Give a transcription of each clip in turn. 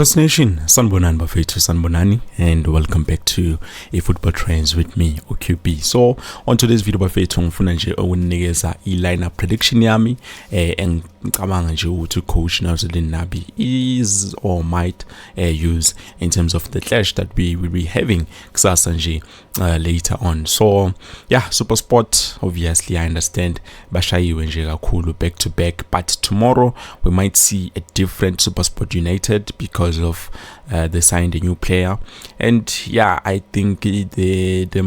Nation, Sanbonani Bafethu Sanbonani, and welcome back to A Football Trends with me, OQB. So, on today's video Bafethu ngifuna nje ukunikeza i-lineup prediction yami and ngicabanga nje ukuthi coach Nazilin Nabi is or might use in terms of the clash that we will be having kusasa nje later on. So, yeah, Supersport, obviously I understand bashayiwe nje kakhulu back to back, but tomorrow we might see a different Supersport United because of they signed a new player, and yeah, I think they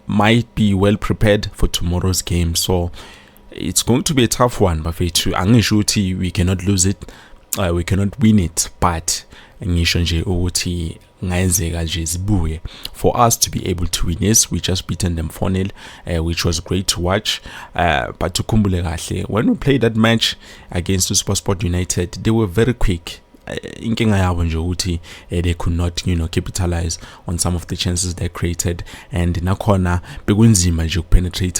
might be well prepared for tomorrow's game. So it's going to be a tough one, but we cannot lose it, we cannot win it, but for us to be able to win. Yes, we just beaten them 4-0, which was great to watch, but to when we played that match against Supersport United, they were very quick. Inkinga yabo nje ukuthi they could not capitalize on some of the chances they created, and nakhona bekunzima nje ukupenetrate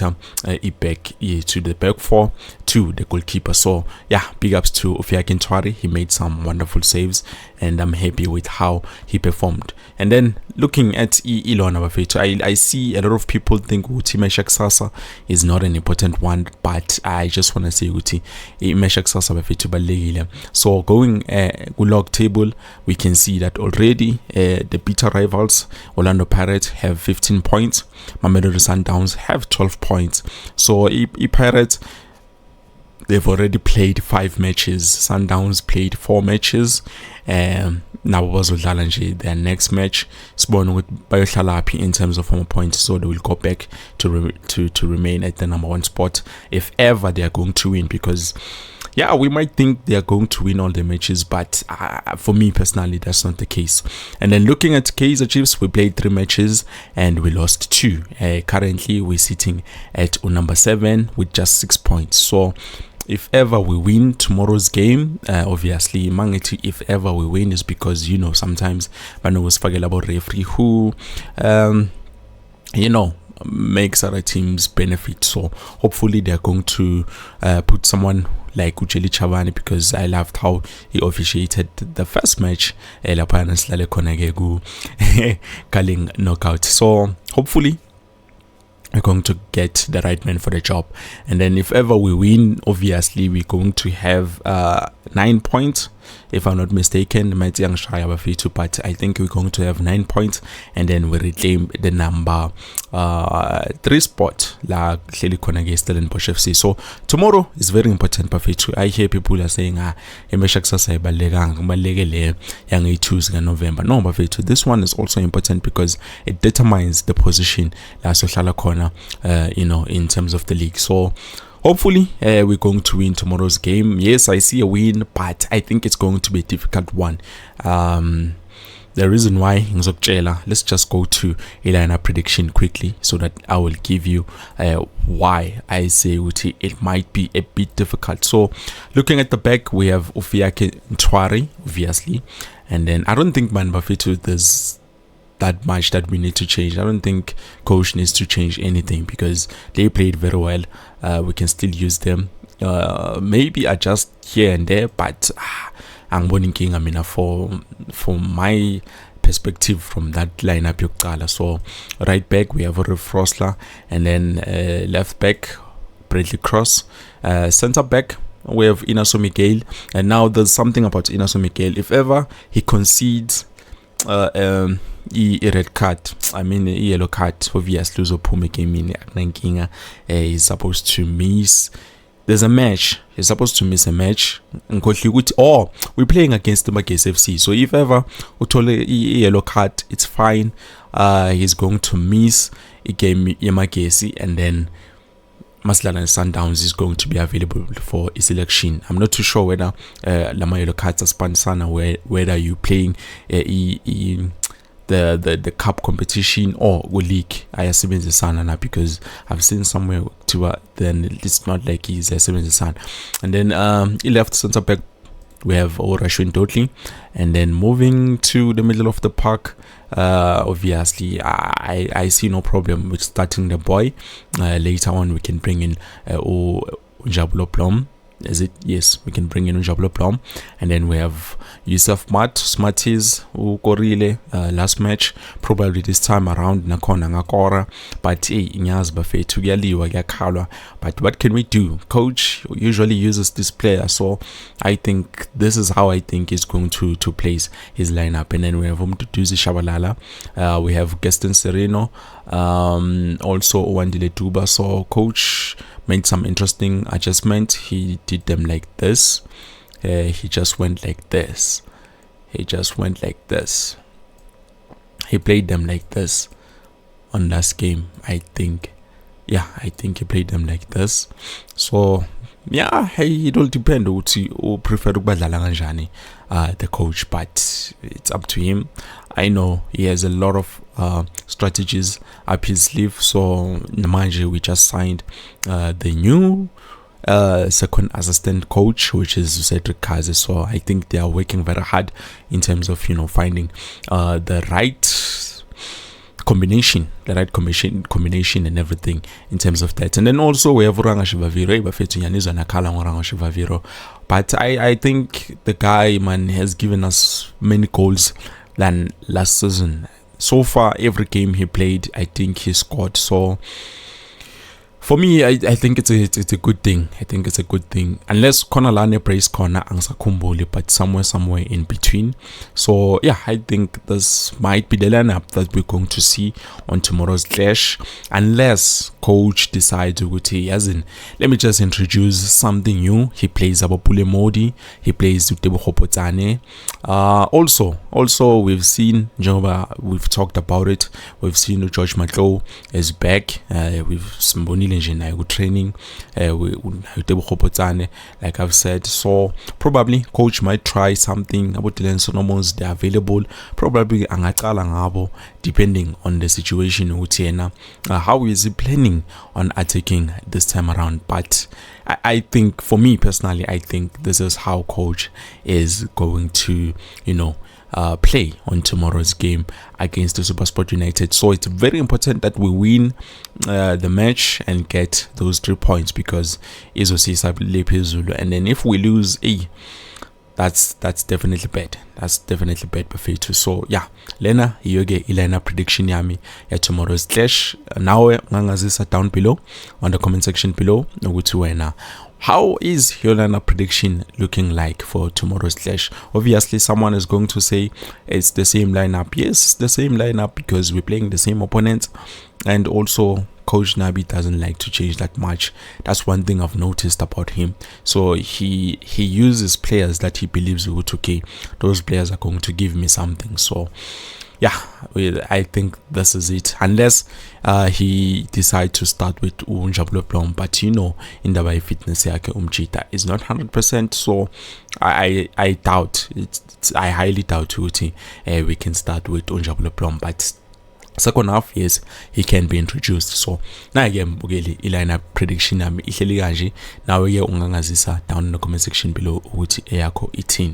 back to the back four to the goalkeeper. So yeah, big ups to Ntwari. He made some wonderful saves and I'm happy with how he performed. And then looking at Ilona Bafethu, I see a lot of people think ukuthi Meshak Sasa is not an important one, but I just want to say ukuthi Meshak Sasa Bafethu balekile. So going log table, we can see that already the bitter rivals Orlando Pirates have 15 points, Mamelodi Sundowns have 12 points. So Pirates, they've already played 5 matches, Sundowns played 4 matches, now bazodlala nje their next match sibona ukuthi bayohlala phi in terms of home points, so they will go back to remain at the number 1 spot if ever they are going to win, because yeah, we might think they are going to win all the matches, but for me personally, that's not the case. And then looking at Kaizer Chiefs, we played 3 matches and we lost 2. Currently, we're sitting at number 7 with just 6 points. So if ever we win tomorrow's game, obviously, if ever we win is because, sometimes Bano was forget about referee who, makes other teams benefit. So hopefully they're going to put someone like Ucheli Chavani, because I loved how he officiated the first match calling knockout. So hopefully we're going to get the right man for the job. And then if ever we win, obviously we're going to have 9 points, if I'm not mistaken, but I think we're going to have 9 points, and then we reclaim the number 3 spot la Stellenbosch FC. So tomorrow is very important. I hear people are saying November. No, this one is also important because it determines the position in terms of the league. So hopefully we're going to win tomorrow's game. Yes, I see a win, but I think it's going to be a difficult one. The reason why, let's just go to a lineup prediction quickly so that I will give you why I say it might be a bit difficult. So looking at the back, we have Ntwari, obviously, and then I don't think there's that much that we need to change. I don't think coach needs to change anything because they played very well. We can still use them, maybe adjust here and there, but I'm winning for my perspective from that lineup yokqala. So right back we have Frosler, and then left back Bradley Cross, center back we have Inaso Miguel. And now there's something about Inaso Miguel. If ever he concedes a red card, a yellow card, obviously uzophuma game he's supposed to miss. There's a match, he's supposed to miss a match. We're playing against the Magesi FC. So if ever utole a yellow card, it's fine. He's going to miss a game Magesi, and then Maslana Sundowns is going to be available for a selection. I'm not too sure whether Lama yellow cards are Spansana, whether you playing the cup competition or league. I assume it's the Sun, because I've seen somewhere then it's not like he's a Sun. And then he left center back we have Orashwin Dodley, and then moving to the middle of the park, obviously I see no problem with starting the boy. Later on we can bring in Njabulo Plum Is it? Yes, we can bring in Unjablo Plum. And then we have Yusuf Smarties, Ukorile, last match. Probably this time around, Nakona Ngakora. But Inyaz Buffet, Tugaliwa, Yakalwa. But what can we do? Coach usually uses this player. So I think this is how I think he's going to place his lineup. And then we have Umtutuzi Shabalala. We have Gaston Sereno. Also Owandile Tuba. So coach made some interesting adjustments. He did them like this. He just went like this. He played them like this on last game, I think. Yeah, I think he played them like this. So yeah, hey, it all depends who prefer the coach, but it's up to him. I know he has a lot of strategies up his sleeve. So Namanje, we just signed the new second assistant coach, which is Cedric Kaizer. So I think they are working very hard in terms of finding the right combination and everything in terms of that. And then also we have Uranga Shivaviro, but I think the guy, man, has given us many goals than last season. So far, every game he played, I think he scored. So for me, I think it's a good thing. Unless Konalane praise Kona Angsa Kumboli, but somewhere in between. So yeah, I think this might be the lineup that we're going to see on tomorrow's clash. Unless coach decides to as in, let me just introduce something new. He plays Abapule Modi, he plays Utebo Hopotane. Also we've seen Jova, we've talked about it. We've seen George Matlow is back. We've Mbonile training, like I've said. So probably coach might try something about the Sonomos. They're available. Probably depending on the situation. How is he planning on attacking this time around? But I think, for me personally, I think this is how coach is going to play on tomorrow's game against the Supersport United. So it's very important that we win the match and get those 3 points, because and then if we lose, that's definitely bad. Buffet. So yeah, Lena yoge ilana prediction yami ya tomorrow's clash. Nawe ngangazisa down below on the comment section below nokuthi wena, how is your lineup prediction looking like for tomorrow's clash? Obviously, someone is going to say it's the same lineup. Yes, it's the same lineup because we're playing the same opponent, and also Coach Nabi doesn't like to change that much. That's one thing I've noticed about him. So he uses players that he believes those players are going to give me something. So yeah, I think this is it, unless he decides to start with Unjablo Plum. But in the way fitness Umchita is not 100%, so I doubt it. I highly doubt we can start with Unjablo Plum. But second half, yes, he can be introduced. So now again, lineup prediction ihleli kanje. Nawe ke ungangazisa down in the comment section below ukuthi eyakho ithini.